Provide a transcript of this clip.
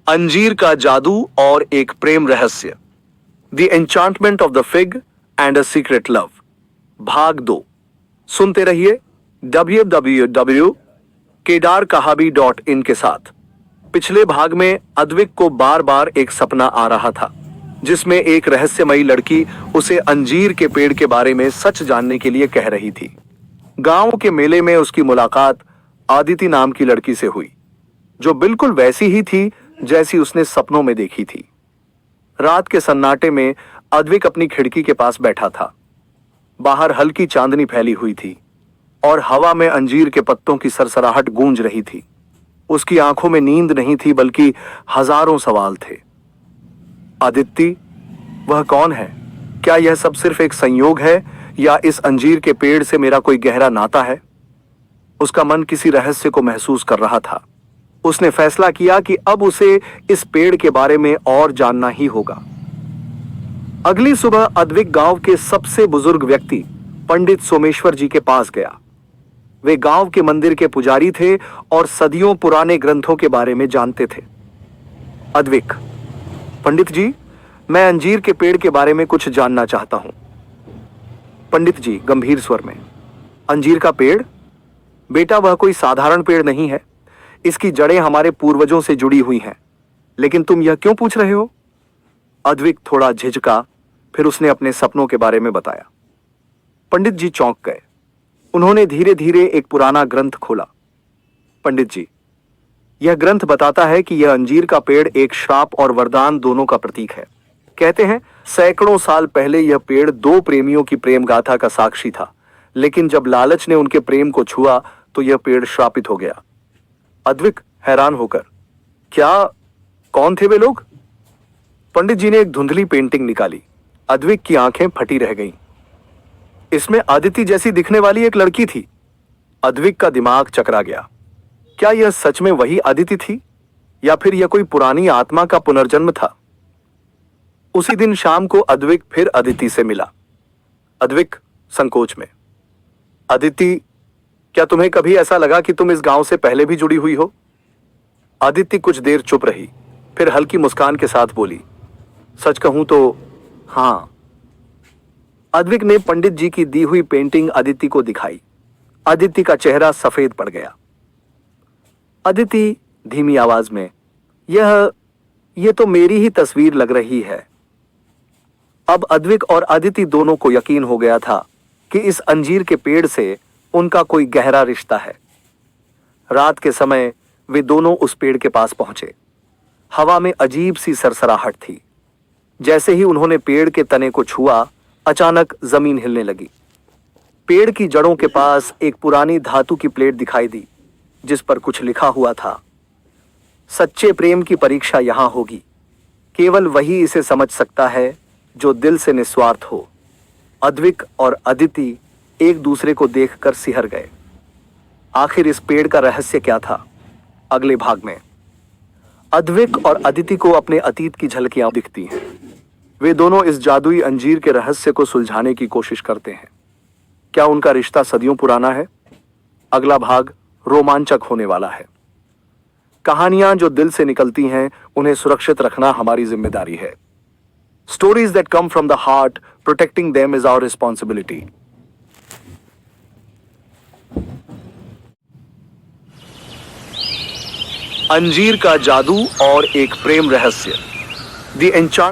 अंजीर का जादू और एक प्रेम रहस्य, the enchantment of the fig and a secret love, भाग 2। सुनते रहिए www.kedarkahabi.in के साथ। पिछले भाग में अद्विक को बार बार एक सपना आ रहा था जिसमें एक रहस्यमयी लड़की उसे अंजीर के पेड़ के बारे में सच जानने के लिए कह रही थी। गांव के मेले में उसकी मुलाकात आदिति नाम की लड़की से हुई, जो बिल्कुल वैसी ही थी जैसी उसने सपनों में देखी थी। रात के सन्नाटे में अद्विक अपनी खिड़की के पास बैठा था। बाहर हल्की चांदनी फैली हुई थी और हवा में अंजीर के पत्तों की सरसराहट गूंज रही थी। उसकी आंखों में नींद नहीं थी, बल्कि हजारों सवाल थे। आदिति, वह कौन है? क्या यह सब सिर्फ एक संयोग है या इस अंजीर के पेड़ से मेरा कोई गहरा नाता है? उसका मन किसी रहस्य को महसूस कर रहा था। उसने फैसला किया कि अब उसे इस पेड़ के बारे में और जानना ही होगा। अगली सुबह अद्विक गांव के सबसे बुजुर्ग व्यक्ति पंडित सोमेश्वर जी के पास गया। वे गांव के मंदिर के पुजारी थे और सदियों पुराने ग्रंथों के बारे में जानते थे। अद्विक: पंडित जी, मैं अंजीर के पेड़ के बारे में कुछ जानना चाहता हूं। पंडित जी गंभीर स्वर में: अंजीर का पेड़? बेटा, वह कोई साधारण पेड़ नहीं है। इसकी जड़ें हमारे पूर्वजों से जुड़ी हुई हैं। लेकिन तुम यह क्यों पूछ रहे हो? अद्विक थोड़ा झिझका, फिर उसने अपने सपनों के बारे में बताया। पंडित जी चौंक गए। उन्होंने धीरे धीरे एक पुराना ग्रंथ खोला। पंडित जी, यह ग्रंथ बताता है कि यह अंजीर का पेड़ एक श्राप और वरदान दोनों का प्रतीक है। कहते हैं सैकड़ों साल पहले यह पेड़ दो प्रेमियों की प्रेम गाथा का साक्षी था, लेकिन जब लालच ने उनके प्रेम को छुआ तो यह पेड़ श्रापित हो गया। अद्विक हैरान होकर: क्या? कौन थे वे लोग? पंडित जी ने एक धुंधली पेंटिंग निकाली। अद्विक की आंखें फटी रह गईं। इसमें आदिति जैसी दिखने वाली एक लड़की थी। अद्विक का दिमाग चकरा गया। क्या यह सच में वही आदिति थी या फिर यह कोई पुरानी आत्मा का पुनर्जन्म था? उसी दिन शाम को अद्विक फिर अदिति से मिला। अद्विक संकोच में: अदिति, क्या तुम्हें कभी ऐसा लगा कि तुम इस गांव से पहले भी जुड़ी हुई हो? अदिति कुछ देर चुप रही, फिर हल्की मुस्कान के साथ बोली: सच कहूं तो हां। अद्विक ने पंडित जी की दी हुई पेंटिंग अदिति को दिखाई। अदिति का चेहरा सफेद पड़ गया। अदिति धीमी आवाज में: यह तो मेरी ही तस्वीर लग रही है। अब अद्विक और अदिति दोनों को यकीन हो गया था कि इस अंजीर के पेड़ से उनका कोई गहरा रिश्ता है। रात के समय वे दोनों उस पेड़ के पास पहुंचे। हवा में अजीब सी सरसराहट थी। जैसे ही उन्होंने पेड़ के तने को छुआ, अचानक जमीन हिलने लगी। पेड़ की जड़ों के पास एक पुरानी धातु की प्लेट दिखाई दी, जिस पर कुछ लिखा हुआ था: सच्चे प्रेम की परीक्षा यहां होगी। केवल वही इसे समझ सकता है जो दिल से निस्वार्थ हो। अद्विक और अदिति एक दूसरे को देखकर सिहर गए। आखिर इस पेड़ का रहस्य क्या था? अगले भाग में अद्विक और अदिति को अपने अतीत की झलकियां दिखती हैं। वे दोनों इस जादुई अंजीर के रहस्य को सुलझाने की कोशिश करते हैं। क्या उनका रिश्ता सदियों पुराना है? अगला भाग रोमांचक होने वाला है। कहानियां जो दिल से निकलती हैं, उन्हें सुरक्षित रखना हमारी जिम्मेदारी है। Stories that come from the heart, protecting them is our responsibility. अंजीर का जादू और एक प्रेम रहस्य, द एन्चांट